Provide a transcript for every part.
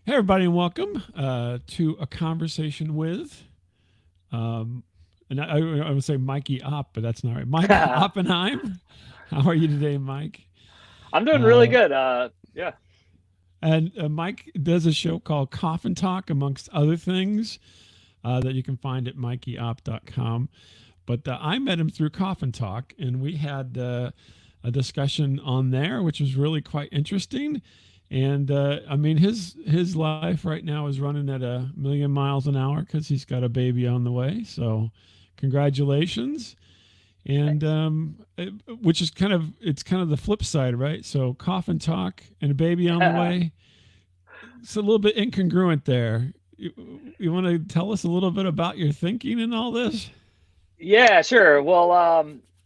Hey, everybody, and welcome to a conversation with, um, and I would say Mikey Opp, but that's not right. Mike I'm Oppenheim. How are you today, Mike? doing really Uh, good. Yeah. and Mike does a show called Coffin Talk, amongst other things, that you can find at MikeyOpp.com. But I met him through Coffin Talk, and we had a discussion on there, which was really quite interesting. And I mean, his life right now is running at 1,000,000 miles an hour because he's got a baby on the way. So, congratulations! And Thanks. which is it's kind of the flip side, right? So, Coffin Talk and a baby on the way. It's a little bit incongruent there. You want to tell us a little bit about your thinking in all this? Yeah, sure. Well,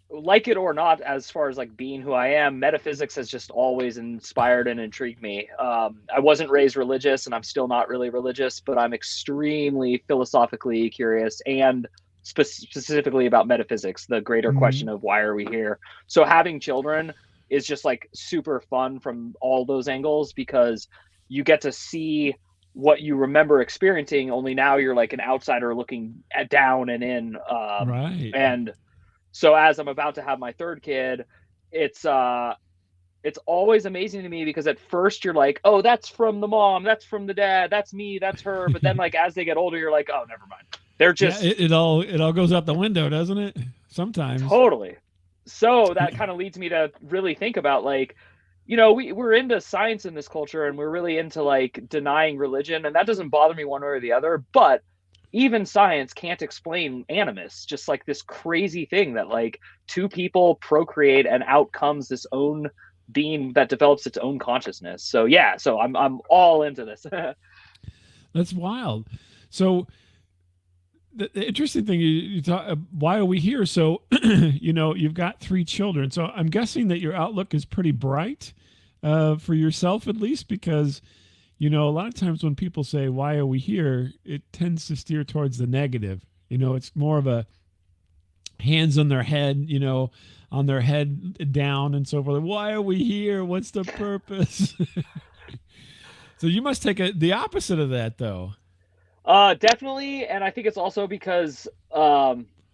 like it or not, as far as like being who I am, metaphysics has just always inspired and intrigued me. I wasn't raised religious, and I'm still not really religious, but I'm extremely philosophically curious and specifically about metaphysics, the greater question Mm-hmm. of why are we here. So having children is just like super fun from all those angles because you get to see what you remember experiencing, only now you're like an outsider looking at down and in. Right. And so as I'm about to have my third kid, it's it's always amazing to me because at first you're like, oh, that's from the mom, that's from the dad, that's me, that's her. But then like as they get older, you're like, oh, never mind. They're Yeah, just it all goes out the window, doesn't it? Sometimes. totally. So that kind of leads me to really think about like, we're into science in this culture and we're really into like denying religion, and that doesn't bother me one way or the other, but even science can't explain animus, just like this crazy thing that like two people procreate and out comes this own being that develops its own consciousness. So yeah, so I'm all into this. That's wild. So the interesting thing you talk, why are we here? So you've got three children. So I'm guessing that your outlook is pretty bright, for yourself at least, because a lot of times when people say why are we here, it tends to steer towards the negative. It's more of a hands on their head, on their head down and so forth. Why are we here? What's the purpose? So you must take the opposite of that, though. Definitely, and I think it's also because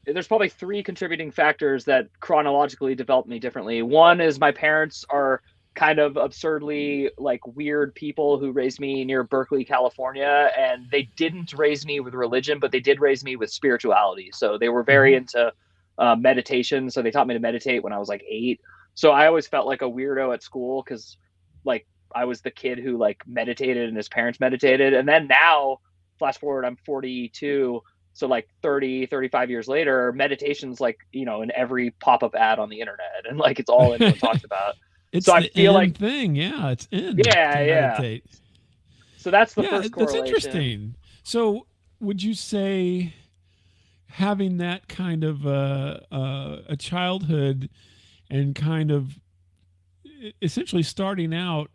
there's probably three contributing factors that chronologically developed me differently. One is my parents are kind of absurdly like weird people who raised me near Berkeley, California, and they didn't raise me with religion, but they did raise me with spirituality. So they were very Mm-hmm. into meditation. So they taught me to meditate when I was like 8. So I always felt like a weirdo at school because like I was the kid who like meditated and his parents meditated, and then now flash forward, I'm 42. So like 30, 35 years later, meditation's like, in every pop-up ad on the internet, and like it's all anyone talks about. It's So I the feel in like, thing. Yeah, it's in to yeah, yeah. meditate. So that's the Yeah, first that's correlation. interesting. So, would you say having that kind of a childhood and kind of essentially starting out,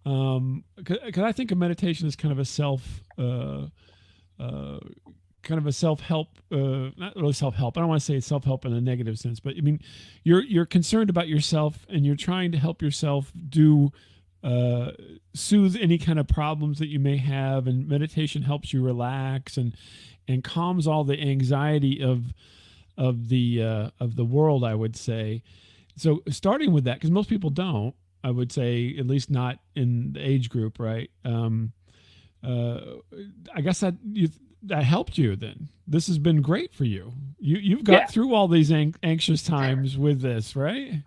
because I think of meditation as kind of a uh, self help, not really self help. I don't want to say self help in a negative sense, but I mean, you're concerned about yourself and you're trying to help yourself do uh, soothe any kind of problems that you may have, and meditation helps you relax and calms all the anxiety of the world, I would say. So starting with that, because most people don't, I would say, at least not in the age group, right? Uh, I guess that helped you. Then this has been great for you. You've got Yeah. through all these anxious times with this, right?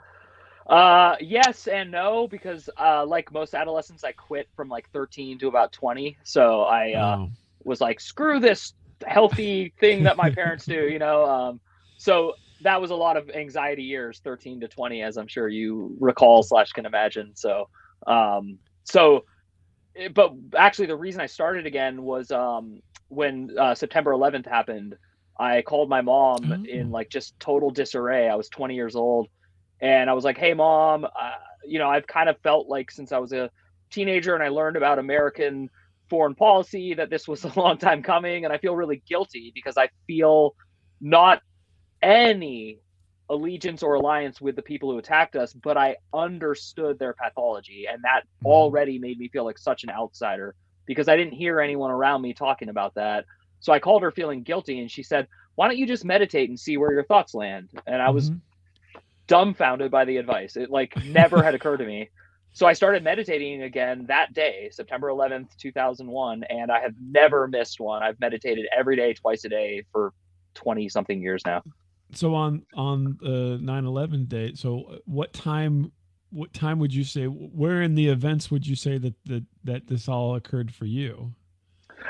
Yes and no, because like most adolescents, I quit from like 13 to about 20. So I Oh, was like, screw this healthy thing that my parents do. So that was a lot of anxiety years, 13 to 20, as I'm sure you recall slash can imagine. So but actually the reason I started again was when September 11th happened. I called my mom in oh, like just total disarray. I was 20 years old, and I was like, "Hey, mom, I've kind of felt like since I was a teenager and I learned about American foreign policy that this was a long time coming, and I feel really guilty because I feel not any allegiance or alliance with the people who attacked us, but I understood their pathology, and that mhm. already made me feel like such an outsider because I didn't hear anyone around me talking about that. So I called her feeling guilty, and she said, "Why don't you just meditate and see where your thoughts land?" And I was Mm-hmm. dumbfounded by the advice. It like never had occurred to me. So I started meditating again that day, September 11th, 2001, and I have never missed one. I've meditated every day, twice a day for 20 something years now. So on the 9/11 date, so what time would you say, where in the events would you say that this all occurred for you?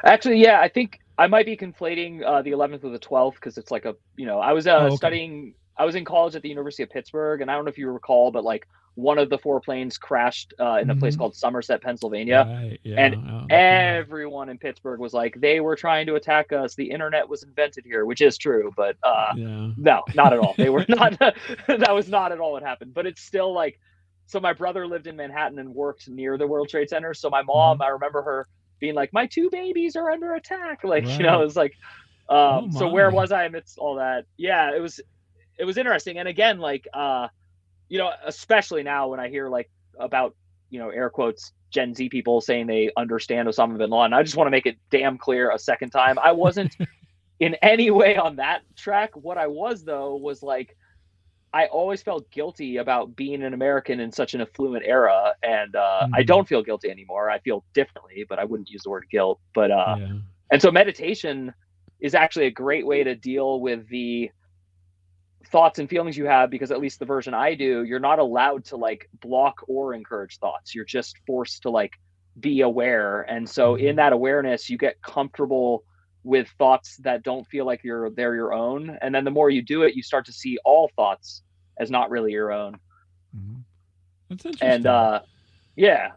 Actually, yeah, I think I might be conflating the 11th with the 12th because it's like I was Oh, okay. studying, I was in college at the University of Pittsburgh, and I don't know if you recall, but like one of the four planes crashed in a place Mm-hmm. called Somerset, Pennsylvania. Right. And Yeah. Oh, that's right. everyone in Pittsburgh was like, they were trying to attack us. The internet was invented here, which is true, but Yeah. no, not at all. They were not, that was not at all what happened. But it's still like, so my brother lived in Manhattan and worked near the World Trade Center. So my Mm-hmm. mom, I remember her being like, my two babies are under attack. Like, Right. it's like, Oh so where my. was I amidst all that? Yeah, it was interesting. And again, like, especially now when I hear like about, air quotes, Gen Z people saying they understand Osama bin Laden, I just want to make it damn clear a second time. I wasn't in any way on that track. What I was, though, was like, I always felt guilty about being an American in such an affluent era, and I Mm-hmm. don't feel guilty anymore. I feel differently, but I wouldn't use the word guilt. But Yeah. and so meditation is actually a great way to deal with the thoughts and feelings you have, because at least the version I do, you're not allowed to like block or encourage thoughts. You're just forced to like be aware. And so in Mm-hmm. that awareness, you get comfortable with thoughts that don't feel like they're your own. And then the more you do it, you start to see all thoughts as not really your own. Mm-hmm. That's And interesting. yeah.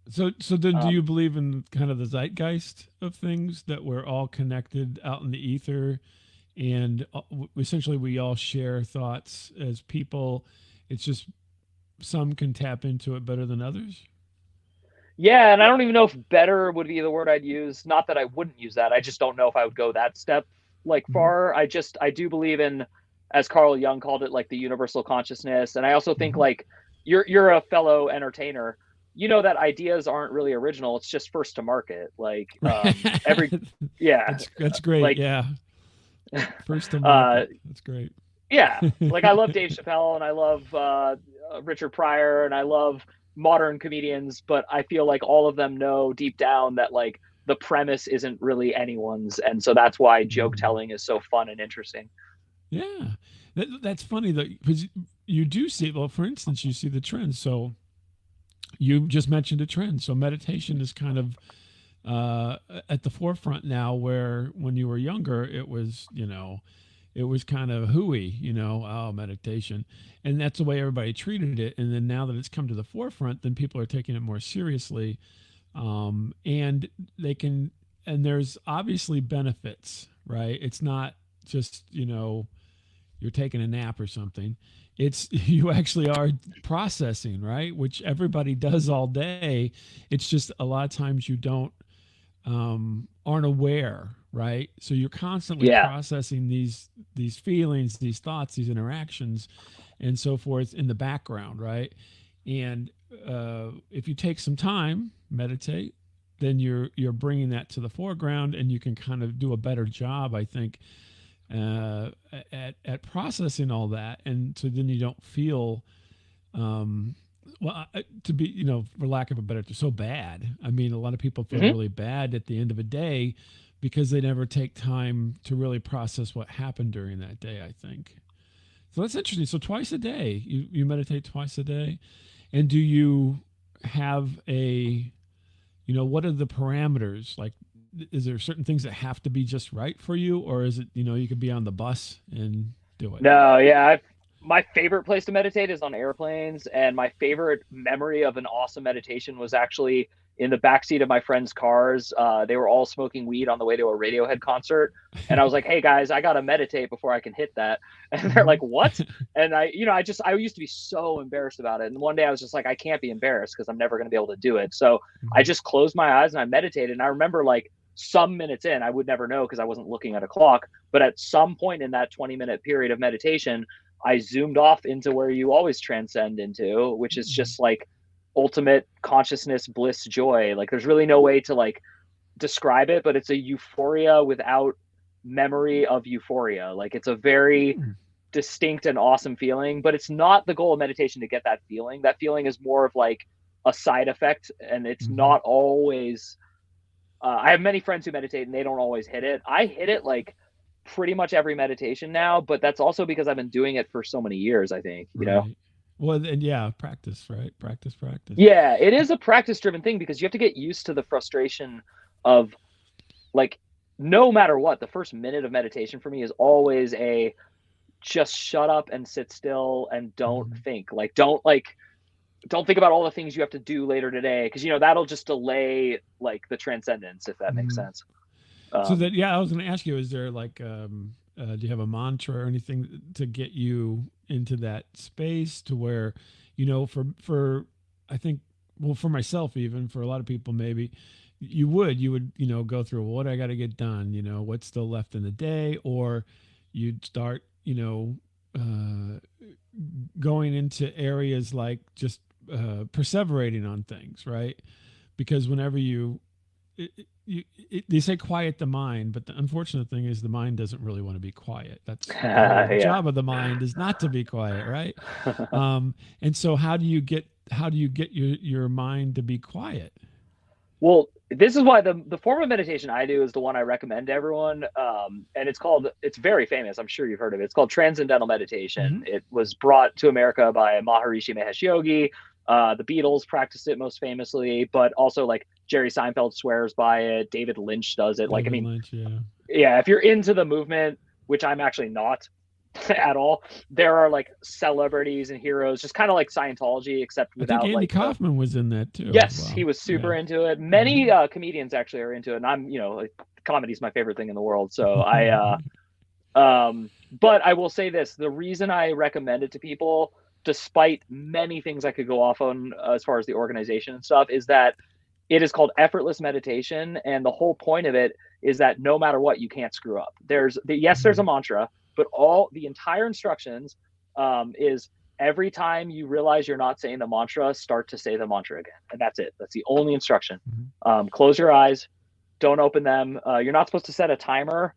So then, do Um, you believe in kind of the zeitgeist of things, that we're all connected out in the ether, and essentially we all share thoughts as people? It's just some can tap into it better than others. yeah, and I don't even know if better would be the word I'd use. Not that I wouldn't use that. I just don't know if I would go that step like Mm-hmm. far. I do believe in, as Carl Jung called it, like the universal consciousness. And I also think Mm-hmm. like you're a fellow entertainer. You know that ideas aren't really original. It's just first to market. Like every Right. yeah, That's great. like Yeah. First to uh market. That's great. yeah, like I love Dave Chappelle and I love Richard Pryor and I love modern comedians, but I feel like all of them know deep down that like the premise isn't really anyone's, and so that's why joke Mm. telling is so fun and interesting. Yeah. That's funny though, because you do see, well, for instance, you see the trends. So you just mentioned a trend. So meditation is kind of at the forefront now, where when you were younger, it was kind of hooey, oh, meditation. And that's the way everybody treated it. And then now that it's come to the forefront, then people are taking it more seriously. And they can, and there's obviously benefits, right? It's not just, you're taking a nap or something. It's you actually are processing, right? Which everybody does all day. It's just a lot of times you don't aren't aware, right? So you're constantly Yeah. processing these feelings, these thoughts, these interactions, and so forth in the background, right? And if you take some time, meditate, then you're bringing that to the foreground, and you can kind of do a better job, I think, at processing all that, and so then you don't feel to be, for lack of a better term, so bad. I mean, a lot of people feel Hmm. really bad at the end of a day because they never take time to really process what happened during that day, I think. So that's interesting. So twice a day, you meditate twice a day. And do you have what are the parameters? Like, is there certain things that have to be just right for you? Or is it, you could be on the bus and do it? No, yeah, my favorite place to meditate is on airplanes, and my favorite memory of an awesome meditation was actually in the backseat of my friends' cars. They were all smoking weed on the way to a Radiohead concert, and I was like, "Hey guys, I gotta meditate before I can hit that." And they're Hmm. like, "What?" And I used to be so embarrassed about it. And one day I was just like, "I can't be embarrassed because I'm never gonna be able to do it." So I Hmm. just closed my eyes and I meditated. And I remember like some minutes in, I would never know because I wasn't looking at a clock, but at some point in that 20-minute period of meditation, I zoomed off into where you always transcend into, which is just like ultimate consciousness, bliss, joy. Like there's really no way to like describe it, but it's a euphoria without memory of euphoria. Like it's a very Hmm. distinct and awesome feeling, but it's not the goal of meditation to get that feeling. That feeling is more of like a side effect, and it's Hmm. not always. I have many friends who meditate, and they don't always hit it. I hit it like pretty much every meditation now, but that's also because I've been doing it for so many years. I think, you know. Right. Well, and yeah, practice, right? Practice, practice. Yeah, it is a practice driven thing because you have to get used to the frustration of like no matter what, the first minute of meditation for me is always a just shut up and sit still and don't Mhm. think. Don't think about all the things you have to do later today because that'll just delay like the transcendence if that makes Mhm. sense. So Um that, yeah, I was going to ask you, is there like, do you have a mantra or anything to get you into that space to where, for, I think, well, for myself, even for a lot of people, maybe you would, go through what I got to get done, what's still left in the day, or you'd start, going into areas like just perseverating on things, right? Because whenever they say quiet the mind, but the unfortunate thing is the mind doesn't really want to be quiet. That's the whole yeah. job of the mind, is not to be quiet, right? And so how do you get your mind to be quiet? Well, this is why the form of meditation I do is the one I recommend to everyone. And it's very famous. I'm sure you've heard of it. It's called Transcendental Meditation. Hmm. It was brought to America by Maharishi Mahesh Yogi. The Beatles practiced it most famously, but also like Jerry Seinfeld swears by it. David Lynch does it. Like, I David mean, Lynch, yeah. yeah, if you're into the movement, which I'm actually not at all, there are like celebrities and heroes, just kind of like Scientology, except I think without Andy like the. Kaufman was in that too as Yes, he well. was Yeah. super into it. Hmm. Many comedians actually are into it, and I'm, like, comedy's my favorite thing in the world. So but I will say this: the reason I recommend it to people, despite many things I could go off on as far as the organization and stuff, is that it is called effortless meditation, and the whole point of it is that no matter what, you can't screw up. There's a Hmm. mantra, but all the entire instructions is every time you realize you're not saying the mantra, start to say the mantra again, and that's it. That's the only instruction. Hmm. Close your eyes, don't open them. You're not supposed to set a timer.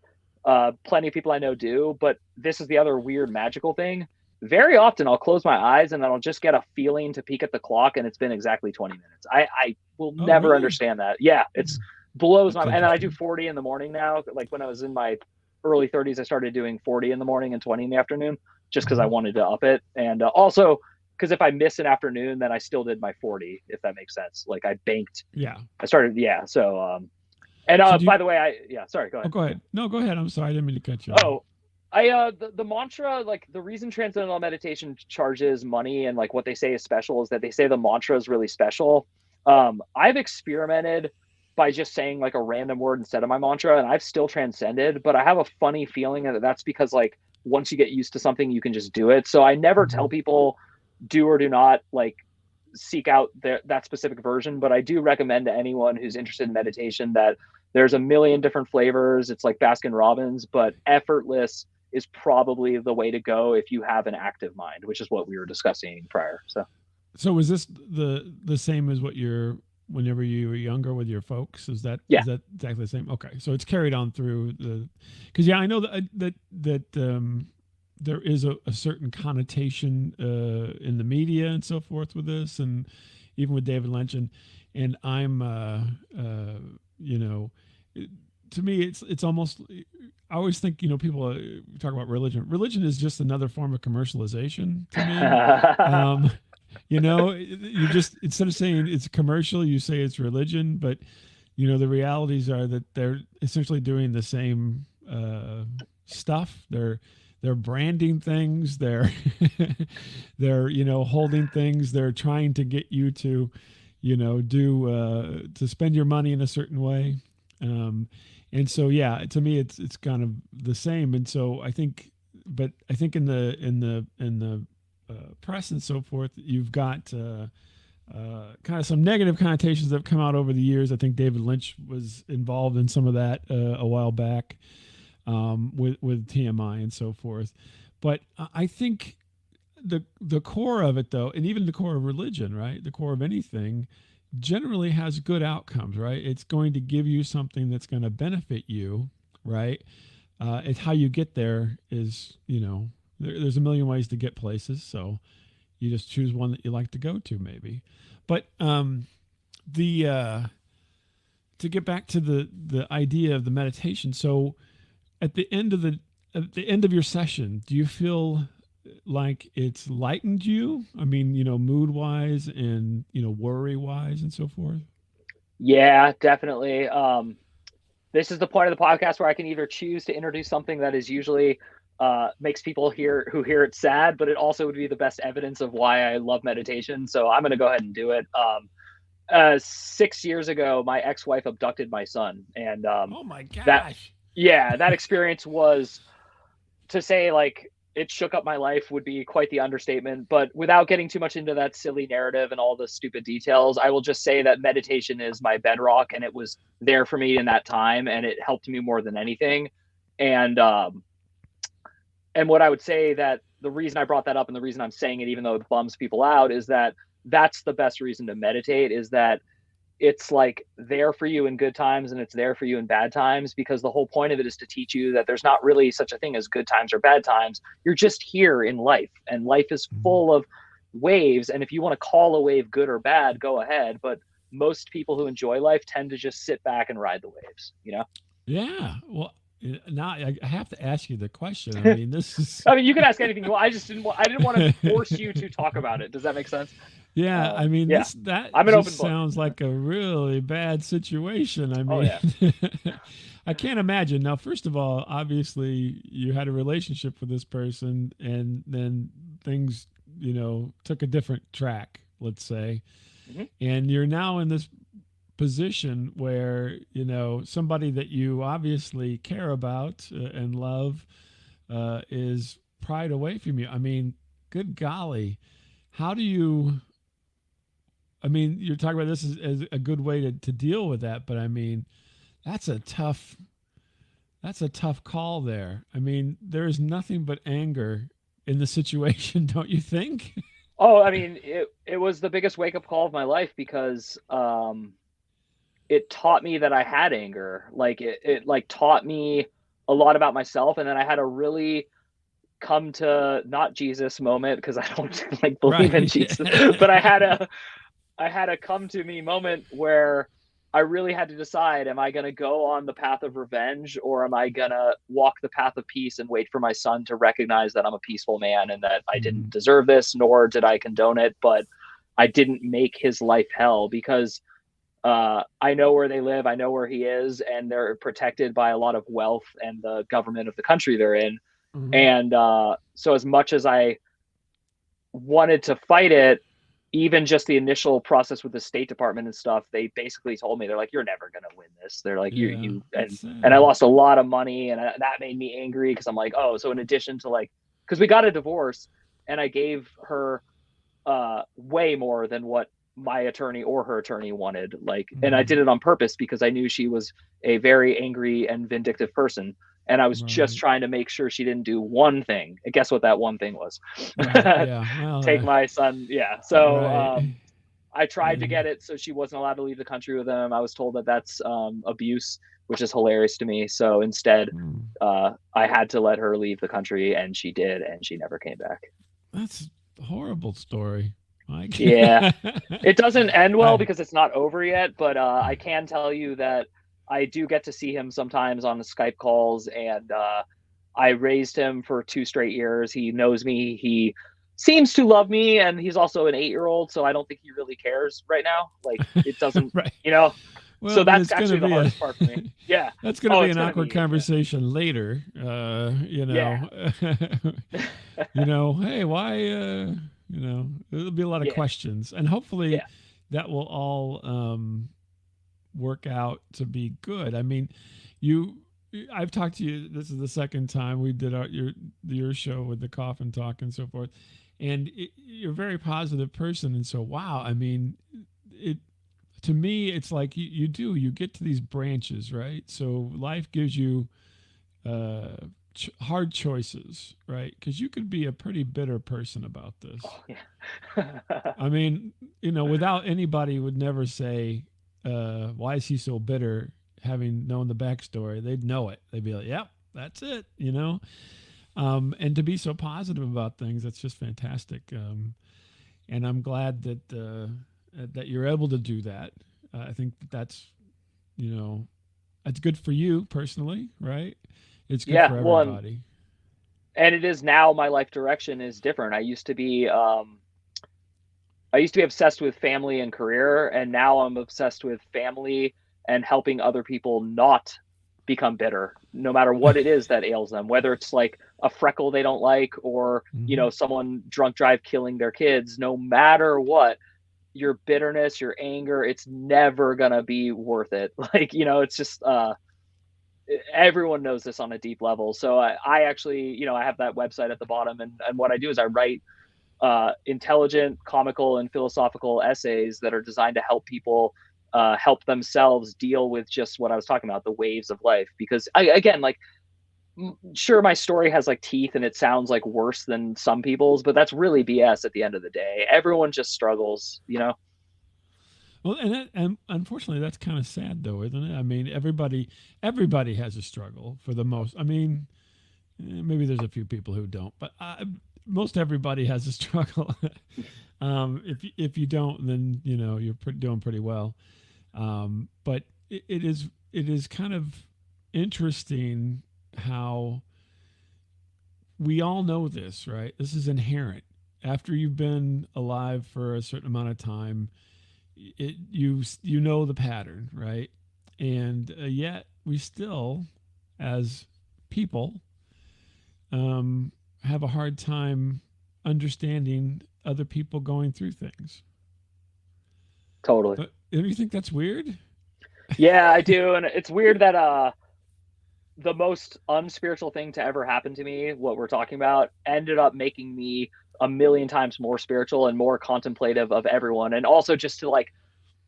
Plenty of people I know do, but this is the other weird magical thing. Very often I'll close my eyes and then I'll just get a feeling to peek at the clock and it's been exactly 20 minutes. I will Oh, never really? understand that. Yeah, it's Hmm. blows my That's mind. And then I do interesting. 40 in the morning now. Like when I was in my early 30s, I started doing 40 in the morning and 20 in the afternoon just because I Hmm. wanted to up it. And also because if I miss an afternoon, then I still did my 40, if that makes sense. Like I banked, Yeah. I started, yeah. So, and So do you? by the way, yeah, sorry, go Oh, ahead. go ahead. No, go ahead. I'm sorry, I didn't mean to cut you off. Oh, the mantra, like the reason transcendental meditation charges money and like what they say is special is that they say the mantra is really special. I've experimented by just saying like a random word instead of my mantra, and I've still transcended, but I have a funny feeling that that's because like once you get used to something, you can just do it. So I never tell Hmm. people do or do not like seek out that specific version, but I do recommend to anyone who's interested in meditation that there's a million different flavors. It's like Baskin Robbins, but effortless is probably the way to go if you have an active mind, which is what we were discussing prior. So So was this the same as what you're whenever you were younger with your folks? Is that yeah. is that exactly the same? Okay, so it's carried on through the, because yeah, I know that there is a certain connotation in the media and so forth with this, and even with David Lynch, and I'm you know, it- to me it's almost, I always think, people talk about religion. Religion is just another form of commercialization to me. Um, you just, instead of saying it's commercial, you say it's religion. But the realities are that they're essentially doing the same stuff. They're branding things. They're they're holding things. They're trying to get you to do to spend your money in a certain way. Um, and so yeah, to me it's kind of the same. And so I think in the press and so forth, you've got kind of some negative connotations that have come out over the years. I think David Lynch was involved in some of that a while back, with TMI and so forth. But I think the core of it, though, and even the core of religion, right? The core of anything generally has good outcomes, right? It's going to give you something that's going to benefit you, right? It's how you get there is, there's a million ways to get places. So you just choose one that you like to go to, maybe. But the to get back to the idea of the meditation. So at the end of your session, do you feel like it's lightened you? I mean, mood wise and worry wise and so forth. Yeah, definitely. This is the point of the podcast where I can either choose to introduce something that is usually makes people hear it sad, but it also would be the best evidence of why I love meditation. So I'm going to go ahead and do it. 6 years ago, my ex-wife abducted my son, and Oh my that gosh. yeah, that experience was, to say like it shook up my life would be quite the understatement. But without getting too much into that silly narrative and all the stupid details, I will just say that meditation is my bedrock, and it was there for me in that time, and it helped me more than anything. And and what I would say, that the reason I brought that up and the reason I'm saying it, even though it bums people out, is that that's the best reason to meditate, is that it's like there for you in good times and it's there for you in bad times, because the whole point of it is to teach you that there's not really such a thing as good times or bad times. You're just here in life, and life is Mhm. full of waves, and if you want to call a wave good or bad, go ahead, but most people who enjoy life tend to just sit back and ride the waves. Yeah. Well, now I have to ask you the question. I mean, this is I mean, you can ask anything you want. I didn't want to force you to talk about it. Does that make sense? yeah. I mean, Yeah, that I'm an open just book. sounds like a really bad situation. I Oh mean, yeah. I can't imagine. Now, first of all, obviously, you had a relationship with this person, and then things, took a different track, let's say, Hmm. and you're now in this position where somebody that you obviously care about and love is pried away from you. I mean, good golly, how do you? I mean, you're talking about this as a good way to deal with that, but I mean, that's a tough that's a tough call there. I mean, there is nothing but anger in the situation, don't you think? Oh, I mean, it was the biggest wake up call of my life, because it taught me that I had anger. Like it like taught me a lot about myself, and then I had a really come to not Jesus moment, because I don't like believe in Right. Jesus, but I had a come to me moment where I really had to decide, am I going to go on the path of revenge, or am I going to walk the path of peace and wait for my son to recognize that I'm a peaceful man and that I didn't Mhm. deserve this, nor did I condone it, but I didn't make his life hell, because I know where they live, I know where he is, and they're protected by a lot of wealth and the government of the country they're in. Mhm. And so, as much as I wanted to fight it, even just the initial process with the State Department and stuff, they basically told me, they're like, "You're never gonna win this." They're like, Yeah, "You," that's and I sad. lost a lot of money, and that made me angry, because I'm like, "Oh, so in addition to like, because we got a divorce, and I gave her way more than what my attorney or her attorney wanted, like, and I did Mhm. it on purpose because I knew she was a very angry and vindictive person, and I was just Right. trying to make sure she didn't do one thing, and guess what that one thing was? Right. Yeah. Well, Take my son. Yeah, so right. I tried to Yeah. get it so she wasn't allowed to leave the country with him. I was told that that's abuse, which is hilarious to me, so instead Hmm. I had to let her leave the country, and she did, and she never came back. That's a horrible story, Mike. Yeah. It doesn't end well I, because it's not over yet, but I can tell you that I do get to see him sometimes on the Skype calls, and I raised him for 2 straight years. He knows me. He seems to love me, and he's also an 8-year-old, so I don't think he really cares right now. Like it doesn't, right. you know. Well, So but that's it's going to actually the be a hardest part for me. Yeah. that's going to Oh, be it's an gonna awkward be. Yeah. conversation later. Yeah. Hey, why? There'll be a lot of Yeah. questions, and hopefully, Yeah. that will all work out to be good. I mean, you. I've talked to you. This is the second time we did your show with the Coffin Talk and so forth, and you're a very positive person. And so, wow. I mean, it to me, it's like you get to these branches, right? So life gives you uh, hard choices, right? Because you could be a pretty bitter person about this. Oh, yeah. I mean, without anybody would never say, why is he so bitter? Having known the backstory, they'd know it. They'd be like, yep, that's it. And to be so positive about things, that's just fantastic. And I'm glad that you're able to do that. I think that's, it's good for you personally, right? It's good Yeah, for well, everybody. and it is now. My life direction is different. I used to be obsessed with family and career, and now I'm obsessed with family and helping other people not become bitter, no matter what it is that ails them, whether it's like a freckle they don't like, or, Hmm. someone drunk drive killing their kids. No matter what, your bitterness, your anger, it's never gonna be worth it. Like, it's just everyone knows this on a deep level. So I actually, I have that website at the bottom, and what I do is I write intelligent, comical, and philosophical essays that are designed to help people help themselves deal with just what I was talking about, the waves of life. Because again, like, sure, my story has like teeth and it sounds like worse than some people's, but that's really BS at the end of the day. Everyone just struggles. Well, and unfortunately, that's kind of sad, though, isn't it? I mean, everybody has a struggle for the most. I mean, maybe there's a few people who don't, but most everybody has a struggle. If you don't, then you're doing pretty well. But it is kind of interesting how we all know this, right? This is inherent. After you've been alive for a certain amount of time, you know the pattern, right? And yet we still, as people, have a hard time understanding other people going through things. Totally. Do you think that's weird? Yeah, I do. And it's weird that the most unspiritual thing to ever happen to me, what we're talking about, ended up making me a million times more spiritual and more contemplative of everyone. And also just to like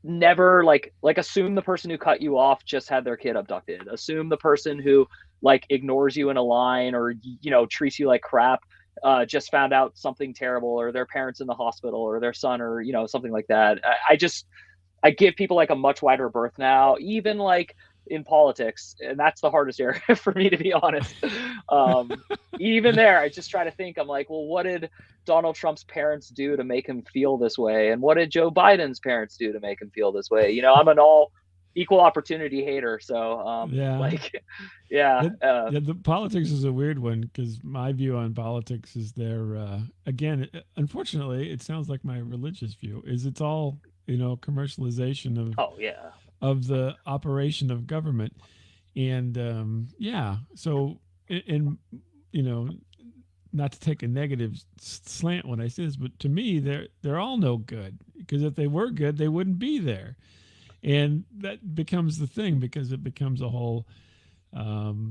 never like assume the person who cut you off just had their kid abducted. Assume the person who like ignores you in a line, or treats you like crap, just found out something terrible, or their parents in the hospital, or their son, or something like that. I give people like a much wider berth now, even like in politics, and that's the hardest area for me, to be honest. Um, Even there, I just try to think. I'm like, well, what did Donald Trump's parents do to make him feel this way, and what did Joe Biden's parents do to make him feel this way? I'm an all equal opportunity hater, so Yeah. like, yeah, Yeah, the politics is a weird one because my view on politics is again, unfortunately, it sounds like my religious view is it's all commercialization oh yeah, of the operation of government, and yeah, so and you know not to take a negative slant when I say this, but to me they're all no good because if they were good, they wouldn't be there, and that becomes the thing because it becomes a whole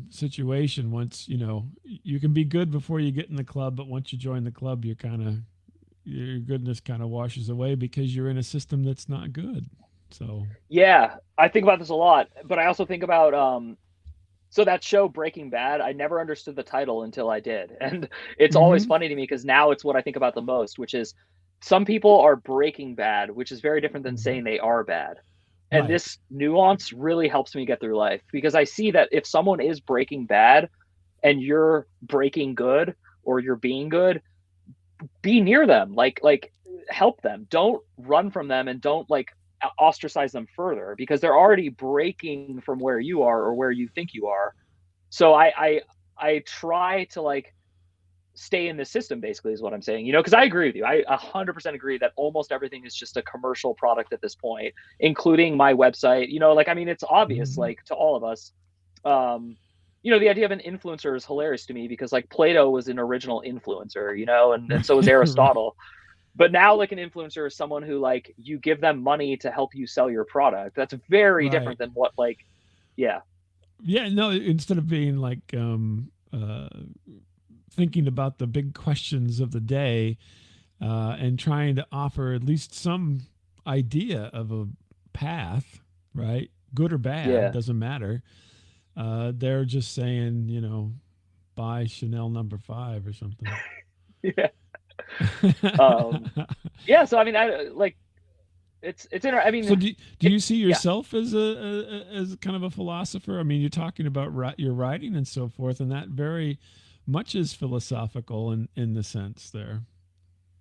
situation. Once you can be good before you get in the club, but once you join the club, your goodness kind of washes away because you're in a system that's not good. So yeah. I think about this a lot, but I also think about so that show Breaking Bad, I never understood the title until I did. And it's always mm-hmm. funny to me because now it's what I think about the most, which is some people are breaking bad, which is very different than Mm-hmm. saying they are bad. And Right. this nuance really helps me get through life because I see that if someone is breaking bad and you're breaking good, or you're being good, be near them, like help them. Don't run from them, and don't like ostracize them further, because they're already breaking from where you are or where you think you are. So I try to like stay in the system, basically, is what I'm saying. Because I agree with you. I 100% agree that almost everything is just a commercial product at this point, including my website. Like, I mean, it's obvious, Mm-hmm. like, to all of us. um the idea of an influencer is hilarious to me because like Plato was an original influencer, and so was Right. Aristotle. But now, like, an influencer is someone who, like, you give them money to help you sell your product. That's very different Right. than what, like, yeah. Yeah. No. Instead of being like thinking about the big questions of the day and trying to offer at least some idea of a path, right? Good or bad, Yeah. doesn't matter. They're just saying, buy Chanel number 5 or something. Yeah. Um, yeah. So I mean, I like it's I So mean, do you see yeah. yourself as as kind of a philosopher? I mean, you're talking about your writing and so forth, and that very much is philosophical in the sense there.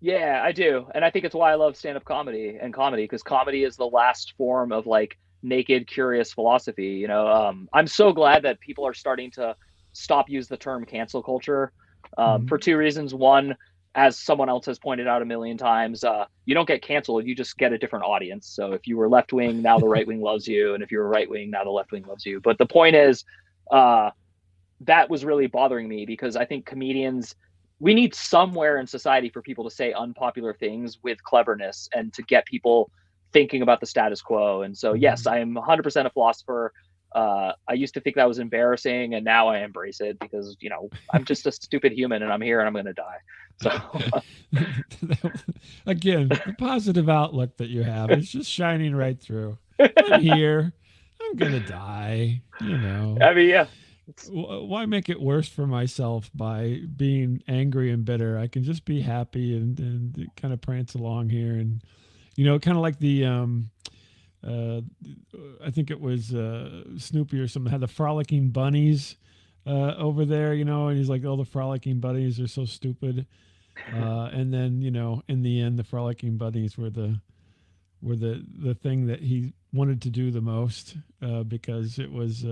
Yeah, I do. And I think it's why I love stand-up comedy and comedy, because comedy is the last form of like naked, curious philosophy. I'm so glad that people are starting to stop use the term cancel culture, for Hmm. two reasons. One, as someone else has pointed out a million times, you don't get canceled, you just get a different audience. So if you were left wing, now the right wing loves you, and if you were right wing, now the left wing loves you. But the point is, uh, that was really bothering me because I think comedians, we need somewhere in society for people to say unpopular things with cleverness and to get people thinking about the status quo. And so, yes, Hmm. I am 100% a philosopher. I used to think that was embarrassing, and now I embrace it because I'm just a stupid human, and I'm here, and I'm going to die. So, Again, the positive outlook that you have is just shining right through. I'm here. I'm gonna die. I mean, yeah, Why make it worse for myself by being angry and bitter? I can just be happy and kind of prance along here, and kind of like the uh, I think it was Snoopy or something had the frolicking bunnies over there, and he's like, "Oh, the frolicking bunnies are so stupid," and then in the end, the frolicking bunnies were the thing that he wanted to do the most because it was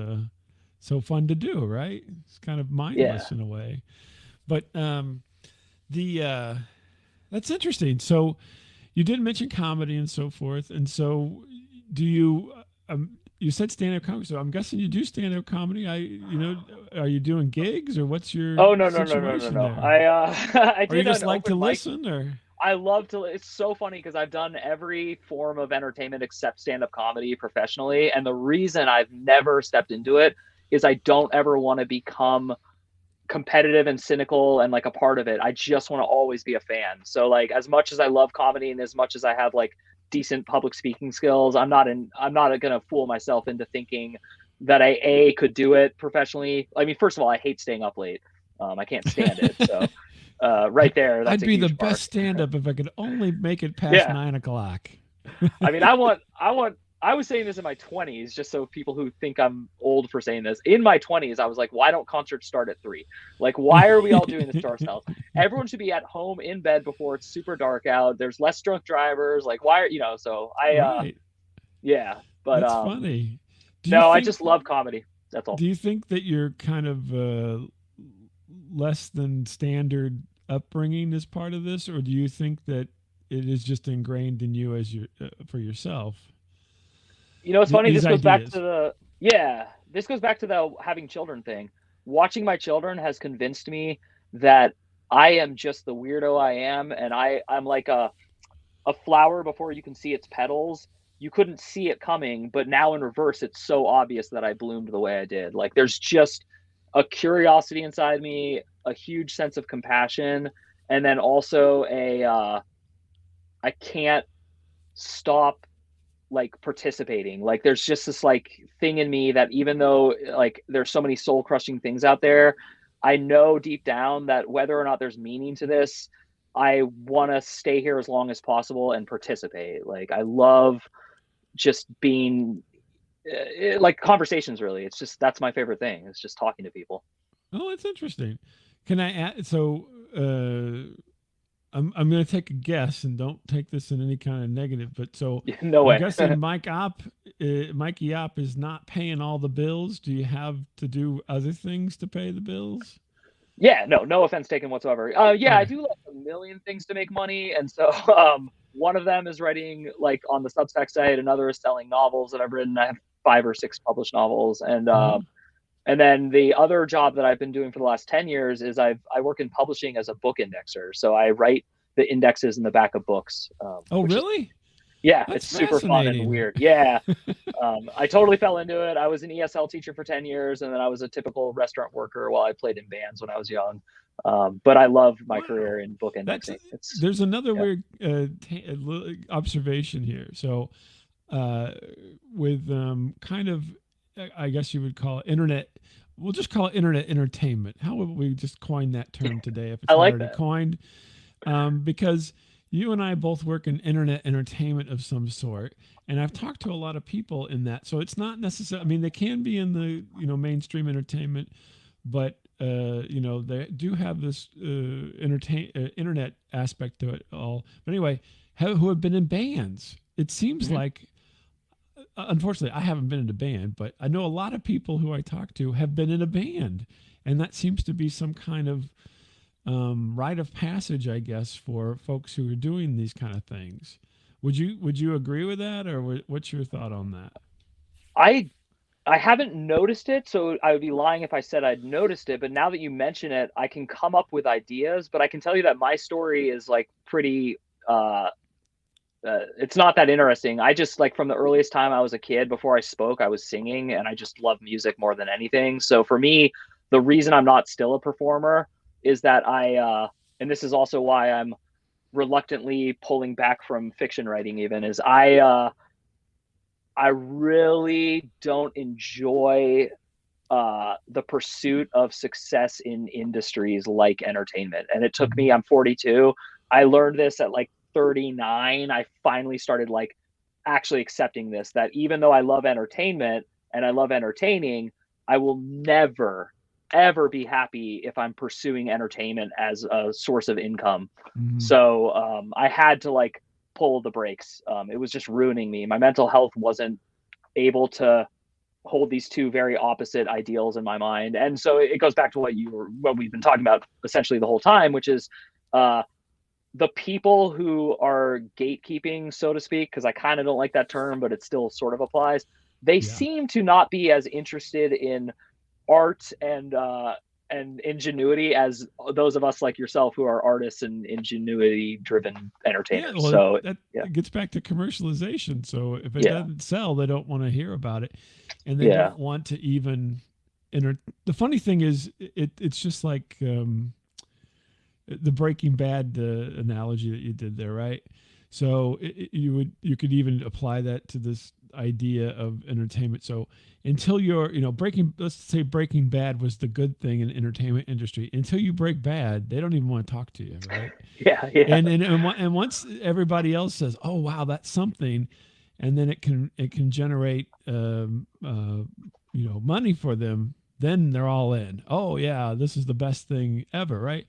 so fun to do, right? It's kind of yeah. mindless in a way. But the that's interesting. So you did mention comedy and so forth, and so do you? You said stand-up comedy, so I'm guessing you do stand-up comedy. Are you doing gigs or what's your Oh, no, no, no, no, no, situation no. there? I I Or you did just an like to open mic. listen, or I love to. It's so funny because I've done every form of entertainment except stand-up comedy professionally, and the reason I've never stepped into it is I don't ever want to become competitive and cynical and like a part of it. I just want to always be a fan. So like, as much as I love comedy and as much as I have like decent public speaking skills, I'm not gonna fool myself into thinking that I could do it professionally. I mean, first of all, I hate staying up late. I can't stand it. So right there, that's I'd a be the huge part. best stand-up if I could only make it past Yeah. 9 o'clock. I mean, I was saying this in my 20s, just so people who think I'm old for saying this. In my 20s, I was like, why don't concerts start at 3? Like, why are we all doing this to ourselves? Everyone should be at home in bed before it's super dark out. There's less drunk drivers. Like, why are, so Right. yeah. But, That's funny. Do you no, I think just love comedy. That's all. do you think that you're kind of less than standard upbringing is part of this, or do you think that it is just ingrained in you as for yourself? It's funny. These This goes back to ideas. this goes back to the having children thing. Watching my children has convinced me that I am just the weirdo I am, and I'm like a flower before you can see its petals. You couldn't see it coming, but now in reverse, it's so obvious that I bloomed the way I did. Like, there's just a curiosity inside me, a huge sense of compassion, and then also I can't stop like participating. Like, there's just this like thing in me that even though like there's so many soul crushing things out there, I know deep down that whether or not there's meaning to this, I want to stay here as long as possible and participate. Like, I love just being like conversations, really. It's just, that's my favorite thing. It's just talking to people. Oh, that's interesting. Can I add? So, I'm going to take a guess, and don't take this in any kind of negative. But so, No I'm way. guessing Mikey Opp is not paying all the bills. Do you have to do other things to pay the bills? Yeah, no offense taken whatsoever. Yeah, I Okay. do like a million things to make money, and so one of them is writing like on the Substack site. Another is selling novels that I've written. I have 5 or 6 published novels, Uh-huh. and then the other job that I've been doing for the last 10 years is I work in publishing as a book indexer. So I write the indexes in the back of books, Oh, which is, really? yeah, That's it's super fun and fascinating. weird. Yeah, I totally fell into it. I was an ESL teacher for 10 years, and then I was a typical restaurant worker while I played in bands when I was young. But I love my Wow. career in book That's indexing. It's, there's another yeah. weird observation here. So, uh, with kind of, I guess you would call it internet we'll just call it internet entertainment. How would we just coin that term today if I it's not like already that. coined? Because you and I both work in internet entertainment of some sort, and I've talked to a lot of people in that. So it's not necessarily. I mean, they can be in the mainstream entertainment, but they do have this internet aspect to it all. But anyway, who have been in bands. It seems Hmm. like, unfortunately, I haven't been in a band, but I know a lot of people who I talk to have been in a band, and that seems to be some kind of rite of passage, I guess, for folks who are doing these kind of things. Would you agree with that, or what's your thought on that? I I haven't noticed it, so I would be lying if I said I'd noticed it. But now that you mention it, I can come up with ideas. But I can tell you that my story is like pretty. Uh, it's not that interesting. I just like from the earliest time I was a kid, before I spoke, I was singing, and I just love music more than anything. So for me, the reason I'm not still a performer is that and this is also why I'm reluctantly pulling back from fiction writing. Even is I really don't enjoy the pursuit of success in industries like entertainment. And it took me, Mhm. I'm 42. I learned this at like 39. I finally started like actually accepting this, that even though I love entertainment and I love entertaining, I will never, ever be happy if I'm pursuing entertainment as a source of income. Mhm. So I had to like pull the brakes. It was just ruining me. My mental health wasn't able to hold these two very opposite ideals in my mind. And so it goes back to what we've been talking about essentially the whole time, which is uh, the people who are gatekeeping, so to speak, because I kind of don't like that term, but it still sort of applies. They Yeah. seem to not be as interested in art and ingenuity as those of us like yourself who are artists and ingenuity driven Yeah. entertainers. Well, So that yeah, gets back to commercialization. So if it yeah, doesn't sell, they don't want to hear about it, and they yeah. don't want to even. The funny thing is, it's just like the Breaking Bad analogy that you did there, right? So you could even apply that to this idea of entertainment. So until you're breaking, let's say Breaking Bad was the good thing in the entertainment industry. Until you break bad, they don't even want to talk to you, right? Yeah, yeah. And once everybody else says, "Oh wow, that's something," and then it can generate money for them, then they're all in. Oh yeah, this is the best thing ever, right?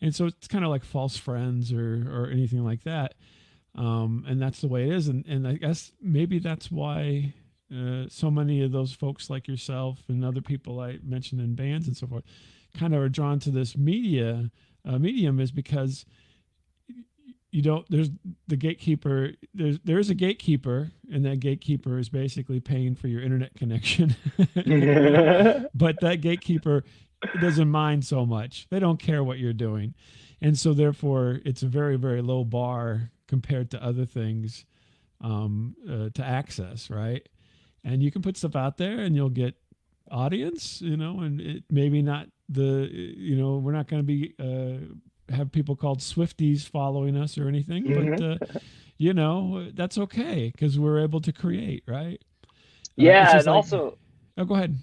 And so it's kind of like false friends or anything like that. And that's the way it is. And I guess maybe that's why so many of those folks like yourself and other people I mentioned in bands and so forth kind of are drawn to this medium, is because you don't there's the gatekeeper there's a gatekeeper, and that gatekeeper is basically paying for your internet connection. But that gatekeeper doesn't mind so much. They don't care what you're doing, and so therefore it's a very, very low bar compared to other things to access, right? And you can put stuff out there and you'll get audience, and it maybe not we're not going to be have people called Swifties following us or anything, but Hmm. that's okay because we're able to create, right? It's Yeah, just and like, also oh, go ahead.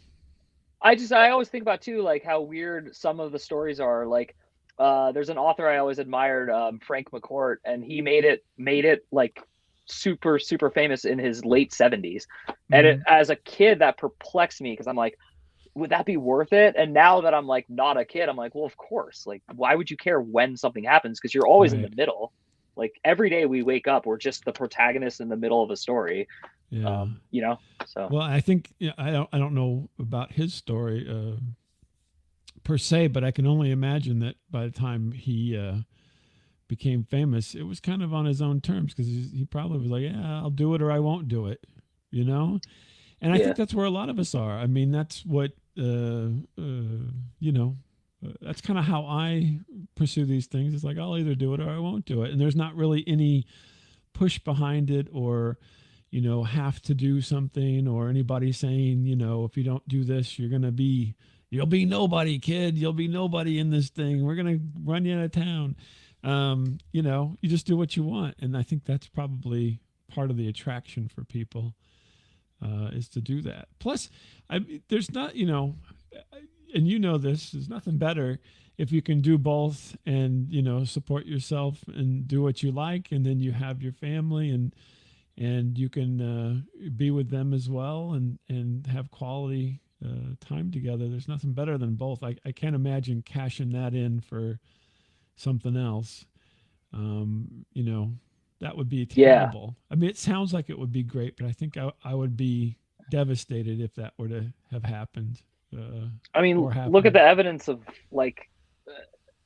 I always think about too like how weird some of the stories are. Like there's an author I always admired, Frank McCourt, and he made it like super super famous in his late 70s. And Hmm. as a kid that perplexed me because I'm like, would that be worth it? And now that I'm like not a kid, I'm like, well, of course. Like, why would you care when something happens? Because you're always in the Right. middle. Like every day we wake up, we're just the protagonist in the middle of a story. Yeah. You know? So Well, I think, I don't know about his story per se, but I can only imagine that by the time he became famous, it was kind of on his own terms, because he probably was like, yeah, I'll do it or I won't do it, you know? And I think yeah. that's where a lot of us are. I mean, that's what, that's kind of how I pursue these things. It's like, I'll either do it or I won't do it. And there's not really any push behind it, or, have to do something, or anybody saying, if you don't do this, you'll be nobody, kid. You'll be nobody in this thing. We're going to run you out of town. You just do what you want. And I think that's probably part of the attraction for people, is to do that. Plus, there's not, and you know this, there's nothing better if you can do both and, support yourself and do what you like, and then you have your family, and you can be with them as well, and have quality time together. There's nothing better than both. I can't imagine cashing that in for something else. You know, that would be Yeah. terrible. I mean, it sounds like it would be great, but I think I would be devastated if that were to have happened, I mean, or look at happen. the evidence of like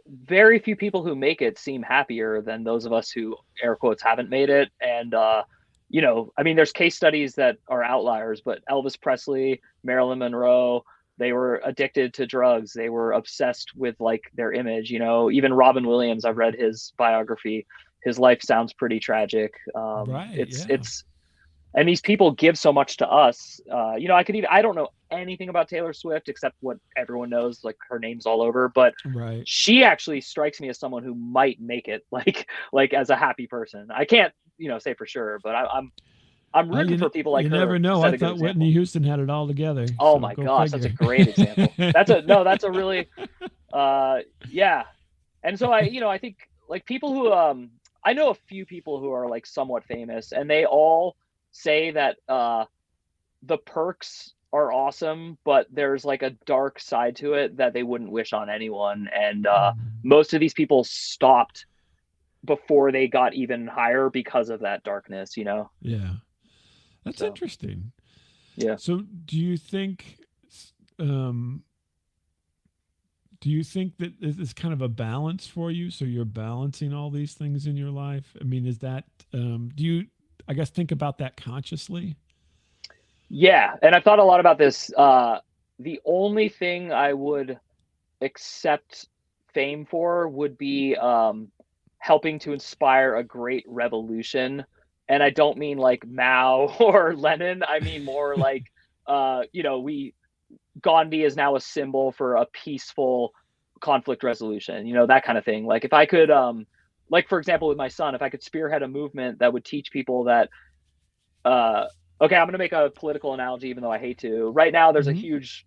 very few people who make it seem happier than those of us who air quotes haven't made it. And I mean, there's case studies that are outliers, but Elvis Presley, Marilyn Monroe, they were addicted to drugs. They were obsessed with like their image. Even Robin Williams, I've read his biography. His life sounds pretty tragic. Right. It's Yeah. it's and these people give so much to us. I don't know anything about Taylor Swift except what everyone knows, like her name's all over, but Right. she actually strikes me as someone who might make it, like as a happy person. I can't, say for sure, but I'm rooting for people like You never her to know. I set a good thought Whitney example. Houston had it all together. Oh So my go gosh, that's a figure. great example. That's a really yeah. And so I think like people who I know a few people who are like somewhat famous, and they all say that the perks are awesome, but there's like a dark side to it that they wouldn't wish on anyone. And most of these people stopped before they got even higher because of that darkness. Yeah. That's So interesting. yeah. So um, do you think that this is kind of a balance for you? So you're balancing all these things in your life. I mean, is that, do you, I guess, think about that consciously? Yeah. And I've thought a lot about this. The only thing I would accept fame for would be helping to inspire a great revolution. And I don't mean like Mao or Lenin. I mean more like, we Gandhi is now a symbol for a peaceful conflict resolution, that kind of thing. Like if I could, like for example, with my son, if I could spearhead a movement that would teach people that, uh, okay, I'm going to make a political analogy, even though I hate to. Right now, there's a Hmm. huge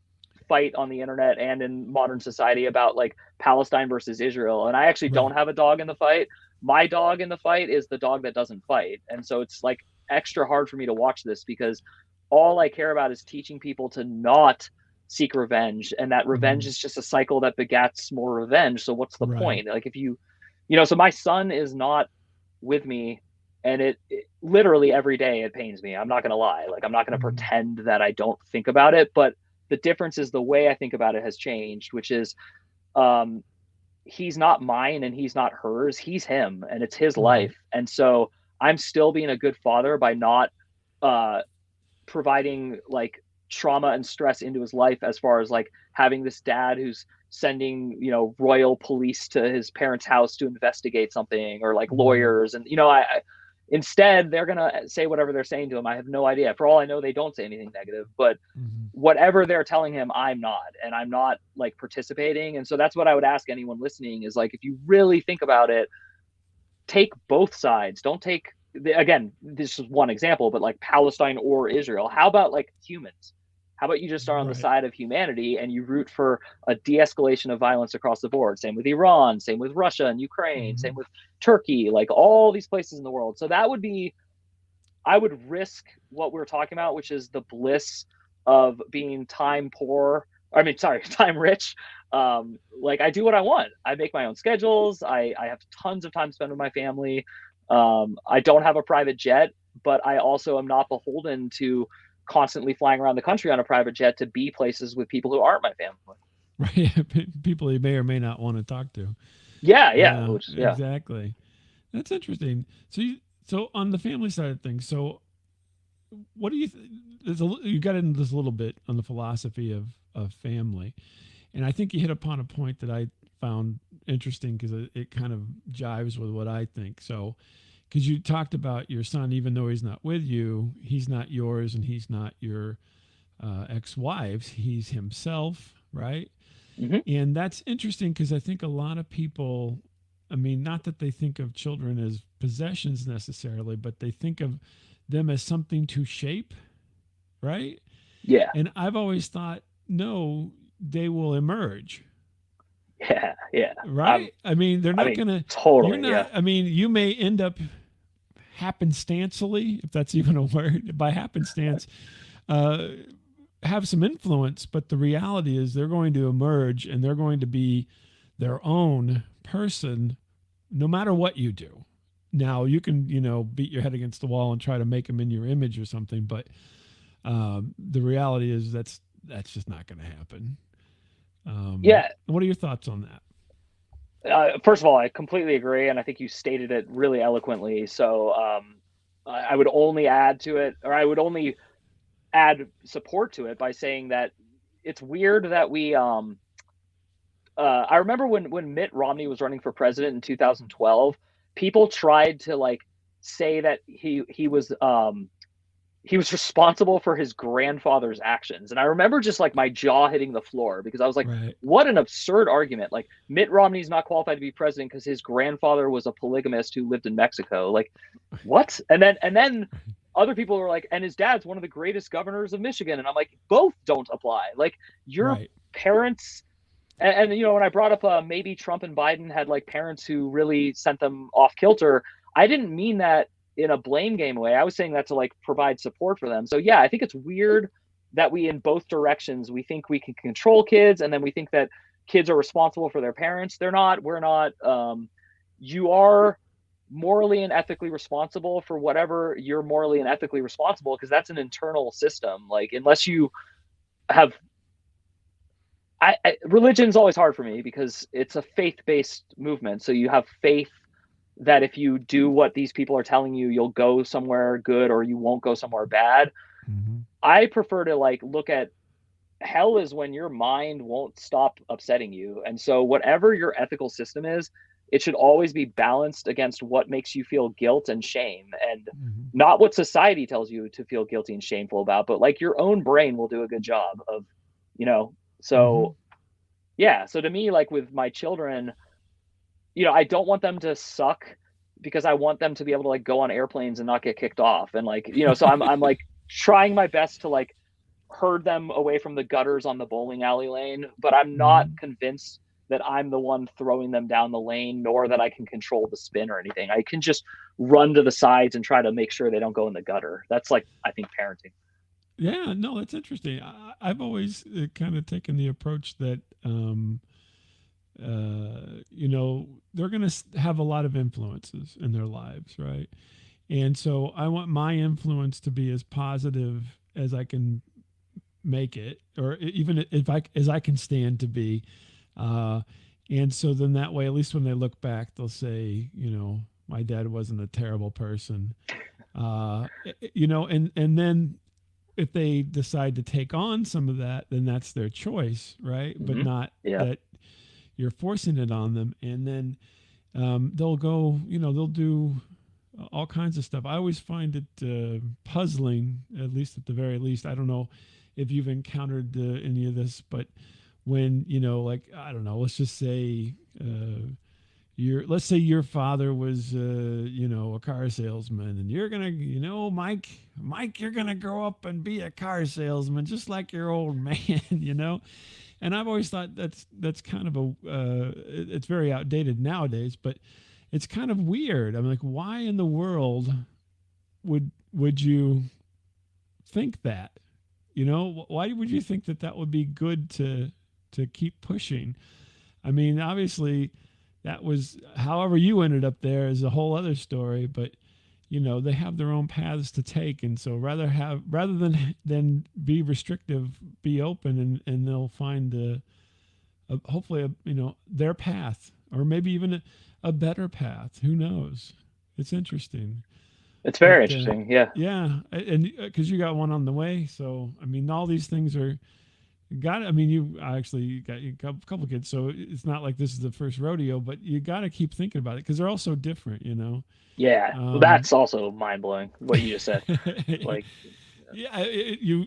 fight on the internet and in modern society about like Palestine versus Israel. And I actually don't Right. have a dog in the fight. My dog in the fight is the dog that doesn't fight. And so it's like extra hard for me to watch this because all I care about is teaching people to not seek revenge, and that revenge Hmm. is just a cycle that begats more revenge. So what's the Right. point? Like if so my son is not with me, and it literally every day it pains me. I'm not going to lie. Like I'm not going to Hmm. pretend that I don't think about it, but the difference is the way I think about it has changed, which is um he's not mine and he's not hers. He's him and it's his Right. life. And so I'm still being a good father by not uh providing like trauma and stress into his life, as far as like having this dad who's sending royal police to his parents' house to investigate something, or like Hmm. lawyers. And I instead they're gonna say whatever they're saying to him. I have no idea. For all I know, they don't say anything negative, but Hmm. whatever they're telling him, I'm not, and I'm not like participating. And so that's what I would ask anyone listening is like, if you really think about it, take both sides. Don't take, again, this is one example, but like Palestine or Israel. How about like humans? How about you just are on the Right. side of humanity and you root for a de-escalation of violence across the board? Same with Iran, same with Russia and Ukraine, same Hmm. with Turkey, like all these places in the world. So that would be, I would risk what we're talking about, which is the bliss of being time poor. I mean, sorry, time rich. Like I do what I want. I make my own schedules. I have tons of time spent with my family. I don't have a private jet, but I also am not beholden to constantly flying around the country on a private jet to be places with people who aren't my family. Right. People you may or may not want to talk to. Yeah, yeah, Yeah, which, yeah. exactly. That's interesting. So on the family side of things, so what do you you got into this a little bit on the philosophy of family, and I think you hit upon a point that I found interesting because it kind of jives with what I think. So because you talked about your son, even though he's not with you, he's not yours and he's not your ex-wife's, he's himself, right? Hmm. And that's interesting because I think a lot of people, I mean, not that they think of children as possessions necessarily, but they think of them as something to shape, right? Yeah. And I've always thought, no, they will emerge. Yeah, yeah. Right? I mean, they're I not mean, going to, you're totally, yeah. not, I mean, you may end up happenstancely, if that's even a word, by happenstance, uh, have some influence, but the reality is they're going to emerge and they're going to be their own person no matter what you do. Now, you can, beat your head against the wall and try to make them in your image or something, but the reality is that's just not going to happen. Yeah, What are your thoughts on that? first of all, I completely agree, and I think you stated it really eloquently. So I would only add to it, or I would only add support to it by saying that it's weird that we. I remember when Mitt Romney was running for president in 2012, people tried to like say that he was responsible for his grandfather's actions. And I remember just like my jaw hitting the floor because I was like, Right. what an absurd argument. Like Mitt Romney's not qualified to be president because his grandfather was a polygamist who lived in Mexico. Like, what? And then other people are like, and his dad's one of the greatest governors of Michigan. And I'm like, both don't apply. Like your Right. parents and when I brought up maybe Trump and Biden had like parents who really sent them off kilter, I didn't mean that in a blame game way. I was saying that to like provide support for them. So yeah, I think it's weird that we in both directions we think we can control kids, and then we think that kids are responsible for their parents. They're not. We're not. You are morally and ethically responsible for whatever you're morally and ethically responsible because that's an internal system. Like unless you have religion's always hard for me because it's a faith-based movement. So you have faith that if you do what these people are telling you, you'll go somewhere good or you won't go somewhere bad. Mm-hmm. I prefer to like look at hell is when your mind won't stop upsetting you. And so whatever your ethical system is, it should always be balanced against what makes you feel guilt and shame and Mm-hmm. not what society tells you to feel guilty and shameful about, but like your own brain will do a good job of, you know, Mm-hmm. so yeah. So to me, like with my children, I don't want them to suck because I want them to be able to like go on airplanes and not get kicked off. And like, so I'm like trying my best to like herd them away from the gutters on the bowling alley lane, but I'm not Mm-hmm. convinced that I'm the one throwing them down the lane, nor that I can control the spin or anything. I can just run to the sides and try to make sure they don't go in the gutter. That's like, I think parenting. Yeah, no, that's interesting. I've always kind of taken the approach that, they're going to have a lot of influences in their lives, right? And so I want my influence to be as positive as I can make it, or even if as I can stand to be. Uh, and so then that way, at least when they look back, they'll say, my dad wasn't a terrible person. And then if they decide to take on some of that, then that's their choice, right? But Mm-hmm. not Yeah. that you're forcing it on them. And then they'll go, they'll do all kinds of stuff. I always find it puzzling, at least at the very least. I don't know if you've encountered any of this, but when, like, I don't know, let's just say, let's say your father was a car salesman, and you're gonna, Mike, you're gonna grow up and be a car salesman just like your old man. And I've always thought that's kind of it's very outdated nowadays, but it's kind of weird. I'm like, why in the world would you think that? Why would you think that would be good to keep pushing? I mean, obviously that was however you ended up there is a whole other story, but they have their own paths to take, and so rather than be restrictive, be open, and they'll find hopefully their path, or maybe even a better path. Who knows? It's interesting. It's But very interesting. Yeah. yeah, and because you got one on the way, so I mean, all these things are got. I mean, you actually got a couple kids, so it's not like this is the first rodeo. But you got to keep thinking about it because they're all so different. Yeah. Well, Um, that's also mind blowing what you just said. Like, yeah,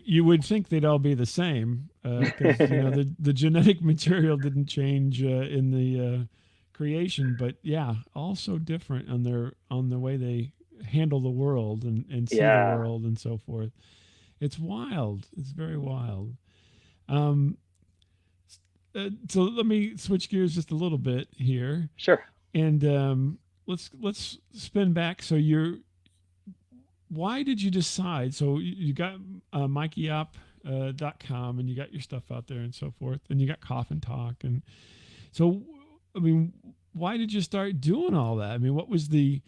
you would think they'd all be the same because the genetic material didn't change in the creation, but yeah, all so different on the way they handle the world and see the yeah. world and so forth. It's wild. It's very wild. Um, so let me switch gears just a little bit here, Sure. and let's spin back. So why did you decide? So you got MikeyOp.com, and you got your stuff out there and so forth, and you got Coffin Talk, and so I mean, why did you start doing all that? I mean, what was the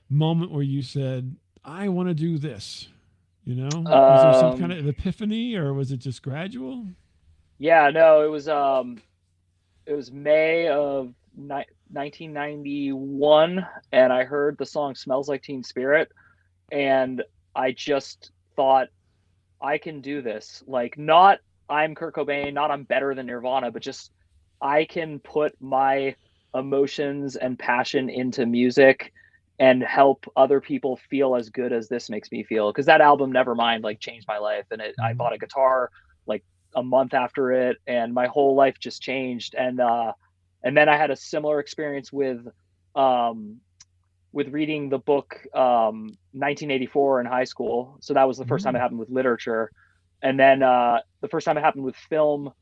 moment where you said, I want to do this? You know, was there some kind of epiphany, or was it just gradual? Yeah, no, it was May of 1991, and I heard the song "Smells Like Teen Spirit," and I just thought, I can do this. Like, not I'm Kurt Cobain, not I'm better than Nirvana, but just I can put my emotions and passion into music and help other people feel as good as this makes me feel. Because that album, Nevermind, like changed my life, and I Mm-hmm. bought a guitar like a month after it, and my whole life just changed. And then I had a similar experience um, with reading the book 1984 in high school. So that was the first time it Mm. happened with literature. And then the first time it happened with film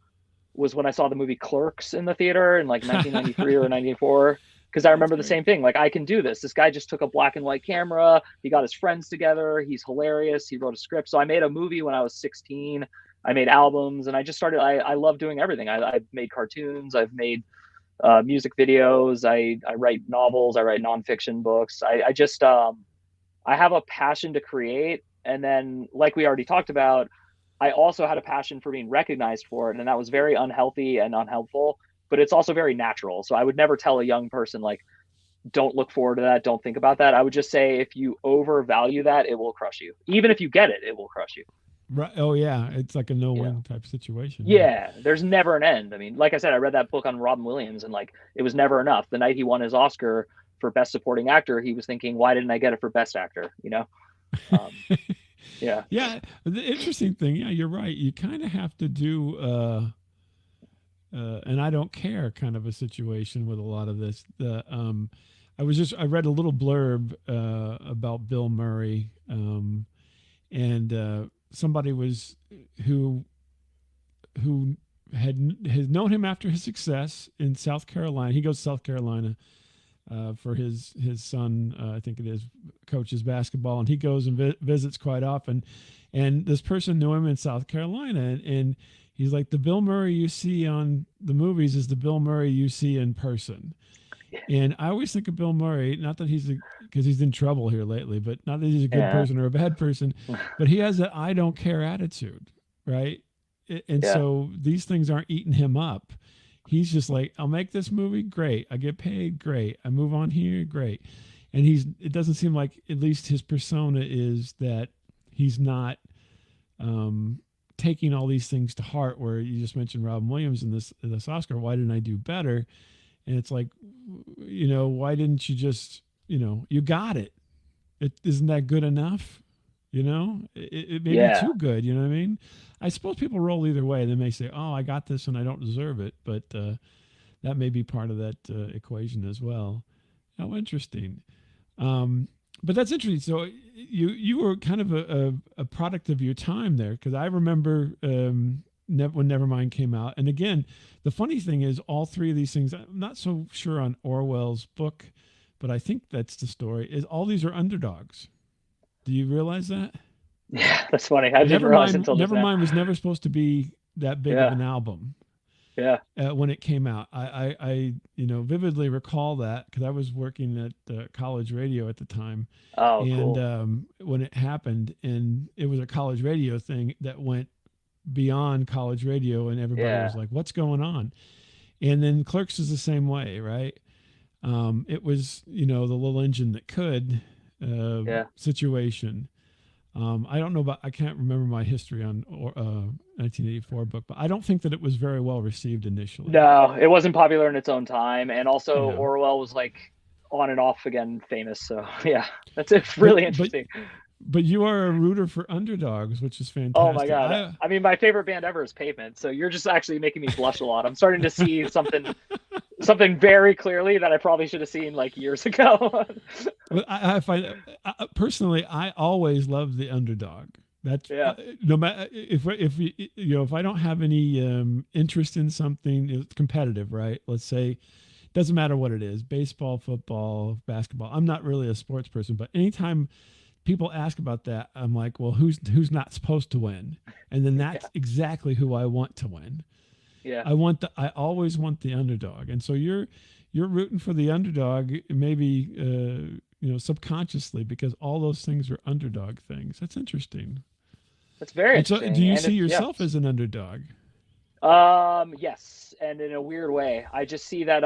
was when I saw the movie Clerks in the theater in like 1993 or 94. Because I That's remember the great. same thing. Like, I can do this. This guy just took a black and white camera. He got his friends together. He's hilarious. He wrote a script. So I made a movie when I was 16. I made albums, and I just started. I love doing everything. I've made cartoons. I've made music videos. I write novels. I write nonfiction books. I just I have a passion to create. And then, like we already talked about, I also had a passion for being recognized for it, and that was very unhealthy and unhelpful. But it's also very natural. So I would never tell a young person like, don't look forward to that. Don't think about that. I would just say, if you overvalue that, it will crush you. Even if you get it, it will crush you. Right. Oh yeah, it's like a You know? no-win type situation. Yeah. Yeah, there's never an end. I mean, like I said, I read that book on Robin Williams, and like, it was never enough. The night he won his Oscar for Best Supporting Actor, he was thinking, why didn't I get it for Best Actor? You know? Yeah. Yeah. The interesting thing, yeah, you're right. You kind of have to do and I don't care kind of a situation with a lot of this. I read a little blurb about Bill Murray, and somebody was who who has known him after his success in South Carolina. He goes to South Carolina for his son, I think it is, coaches basketball, and he goes and visits quite often. And this person knew him in South Carolina, and he's like, the Bill Murray you see on the movies is the Bill Murray you see in person. And I always think of Bill Murray, not that because he's in trouble here lately, but not that he's a good Yeah. person or a bad person, but he has that I don't care attitude, right? And Yeah. so these things aren't eating him up. He's just like, I'll make this movie, great. I get paid, great. I move on here, great. And it doesn't seem like, at least his persona is that he's not taking all these things to heart. Where you just mentioned Robin Williams in this Oscar, why didn't I do better? And it's like, why didn't you just, you got it. Isn't that good enough? It may be Yeah. too good. You know what I mean? I suppose people roll either way. They may say, oh, I got this and I don't deserve it. But that may be part of that equation as well. How interesting. But that's interesting. So you were kind of a product of your time there, because I remember when Nevermind came out. And again, the funny thing is, all three of these things, I'm not so sure on Orwell's book, but I think that's the story, is all these are underdogs. Do you realize that? Yeah, that's funny. I didn't realize until just now. Nevermind was never supposed to be that big of Yeah. an album Yeah. when it came out. I vividly recall that, because I was working at college radio at the time, Oh, and cool. when it happened, and it was a college radio thing that went beyond college radio, and everybody was Yeah. like, "What's going on?" And then Clerks is the same way, right? It was the little engine that could Yeah. situation. I don't know I can't remember my history on 1984 book, but I don't think that it was very well received initially. No, it wasn't popular in its own time, and also Yeah, Orwell was like on and off again famous. So yeah, it's but really but interesting. but you are a rooter for underdogs, which is Oh my fantastic. God. I mean, my favorite band ever is Pavement. So you're just actually making me blush a lot. I'm starting to see something very clearly that I probably should have seen like years ago. Well, I find personally, I always love the underdog. That's Yeah. no matter if if I don't have any interest in something, it's competitive, right? Let's say doesn't matter what it is, baseball, football, basketball. I'm not really a sports person, but anytime people ask about that, I'm like, well, who's not supposed to win? And then that's Yeah. exactly who I want to win. Yeah. I always want the underdog. And so you're rooting for the underdog, maybe subconsciously, because all those things are underdog things. That's interesting. That's very And so do interesting. you And see it, yeah. yourself as an underdog? Yes, and in a weird way. I just see that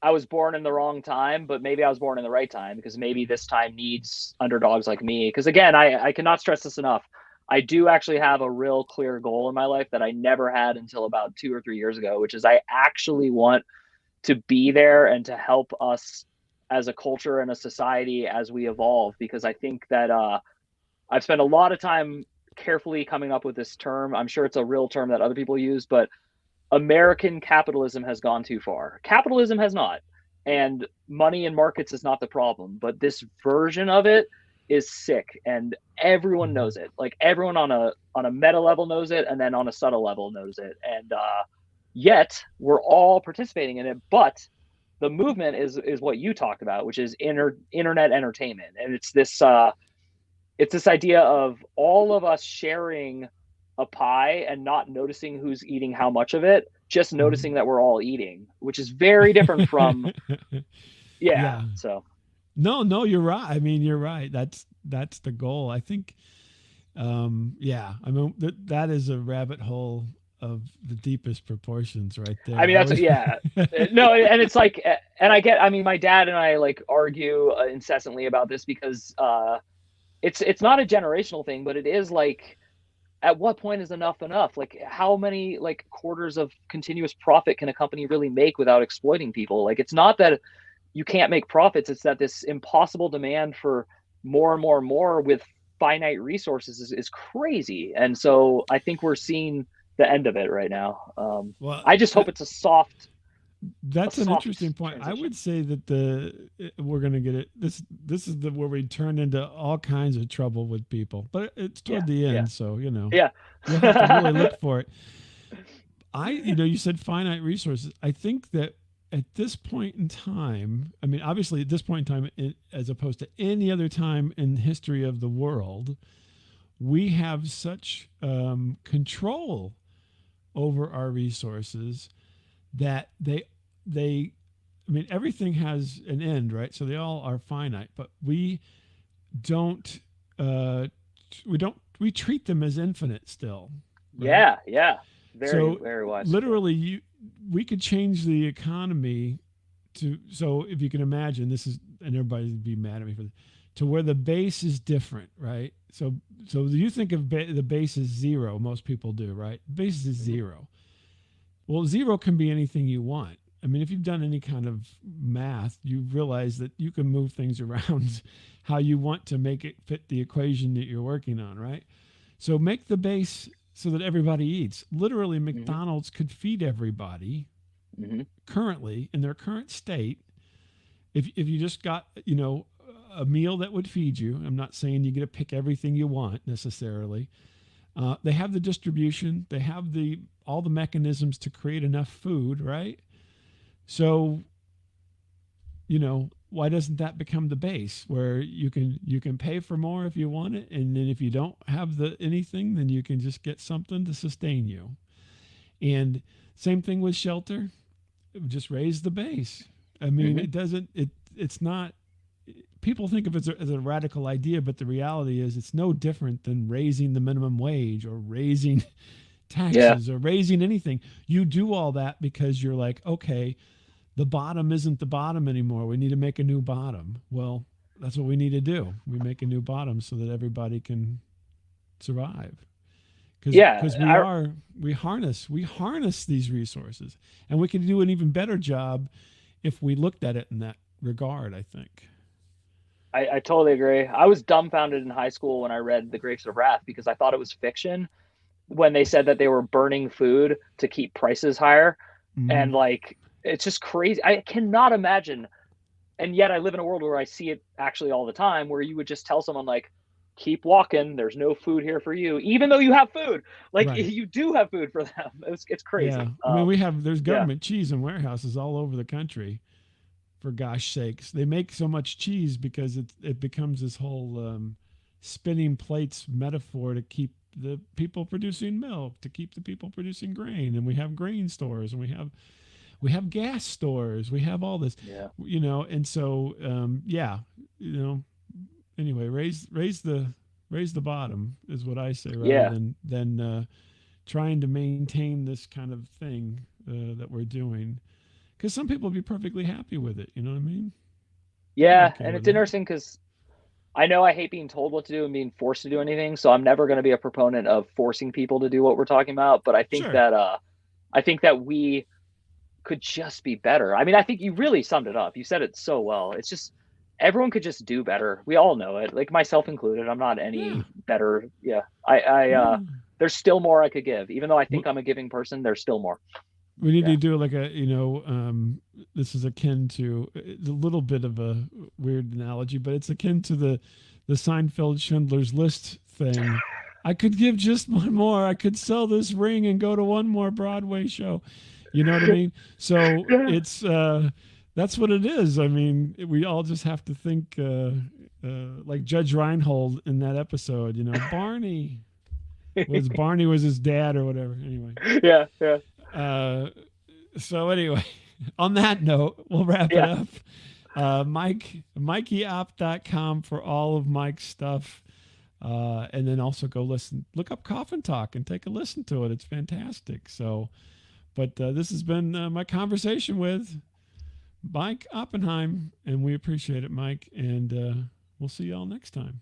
I was born in the wrong time, but maybe I was born in the right time because maybe this time needs underdogs like me. Because again, I cannot stress this enough. I do actually have a real clear goal in my life that I never had until about 2 or 3 years ago, which is I actually want to be there and to help us as a culture and a society as we evolve. Because I think that I've spent a lot of time carefully coming up with this term. I'm sure it's a real term that other people use, but American capitalism has gone too far. Capitalism has not. And money and markets is not the problem, but this version of it is sick and everyone Mhm. knows it. Like everyone on a meta level knows it and then on a subtle level knows it. And yet we're all participating in it, but the movement is what you talked about, which is internet entertainment. And it's this idea of all of us sharing a pie and not noticing who's eating how much of it, just noticing Mhm. that we're all eating, which is very different from, yeah. Yeah. So, No, no, you're right. I mean, you're right. That's the goal. I think yeah. I mean that is a rabbit hole of the deepest proportions right I there. mean, I that's, was yeah. No, and it's like, and I mean, my dad and I like argue incessantly about this because it's not a generational thing, but it is like, at what point is enough enough? Like, how many like quarters of continuous profit can a company really make without exploiting people? Like, it's not that you can't make profits, it's that this impossible demand for more and more and more with finite resources is crazy. And so I think we're seeing the end of it right now. well I just hope it's a that's an interesting soft point. I would transition. say that we're going to get it. This is the where we turn into all kinds of trouble with people, but it's Yeah, toward the yeah, end, so yeah. you'll have to really look for it. You said finite resources. I think that at this point in time, I mean, obviously at this point in time, as opposed to any other time in the history of the world, we have such control over our resources that they I mean everything has an end, right? So they all are finite, but don't uh we treat them as infinite still, right? Yeah, yeah. Very, So very wise. Yeah. literally we could change the economy so if you can imagine this is and everybody would be mad at me for this, to where the base is different, right? So you think of the base is zero, most people do, right? Base is Hmm. zero. Well, zero can be anything you want. I mean, if you've done any kind of math, you realize that you can move things around how you want to make it fit the equation that you're working on, right? So make the base so that everybody eats. Literally, Hmm. McDonald's could feed everybody Hmm. currently in their current state. If you just got, a meal that would feed you, I'm not saying you get to pick everything you want necessarily. They have the distribution, they have the all the mechanisms to create enough food, right? So, why doesn't that become the base where you can pay for more if you want it, and then if you don't have the anything, then you can just get something to sustain you. And same thing with shelter, just raise the base. I mean, Hmm. it doesn't it's not people think of it as a radical idea, but the reality is it's no different than raising the minimum wage or raising Yeah. taxes or raising anything. You do all that because you're like, okay, the bottom isn't the bottom anymore. We need to make a new bottom. Well, that's what we need to do. We make a new bottom so that everybody can survive. Because Yeah. we harness these resources, and we can do an even better job if we looked at it in that regard, I think. I totally agree. I was dumbfounded in high school when I read The Grapes of Wrath because I thought it was fiction when they said that they were burning food to keep prices higher. And Mm-hmm. like, it's just crazy. I cannot imagine. And yet I live in a world where I see it actually all the time where you would just tell someone, like, keep walking. There's no food here for you, even though you have food. Like Right. you do have food for them. It's Yeah. crazy. I mean, there's Yeah, government cheese in warehouses all over the country, for gosh sakes. They make so much cheese because it becomes this whole spinning plates metaphor to keep the people producing milk, to keep the people producing grain. And we have grain stores, and we have gas stores, we have all this, yeah, and so yeah, you know, anyway, raise the bottom is what I say, rather yeah, than trying to maintain this kind of thing that we're doing, because some people will be perfectly happy with it. You know what I mean? I'm yeah. okay And with it's that. interesting because I know I hate being told what to do and being forced to do anything. So I'm never going to be a proponent of forcing people to do what we're talking about. But Sure. I think that we could just be better. I mean, I think you really summed it up. You said it so well. It's just everyone could just do better. We all know it, like myself included. I'm not Yeah. any better. Yeah. Yeah. There's still more I could give. Even though I think W- I'm a giving person, there's still more. We need Yeah. to do like this is akin to a little bit of a weird analogy, but it's akin to the Seinfeld Schindler's List thing. I could give just one more. I could sell this ring and go to one more Broadway show. You know what I mean? So Yeah. it's that's what it is. I mean, we all just have to think like Judge Reinhold in that episode. Barney was his dad or whatever. Anyway, Yeah. Yeah. uh, so anyway, on that note, we'll wrap it Yeah. up. MikeyOp.com for all of Mike's stuff. And then also look up Coffin Talk and take a listen to it. It's fantastic. So, but this has been my conversation with Mike Oppenheim, and we appreciate it, Mike. And we'll see y'all next time.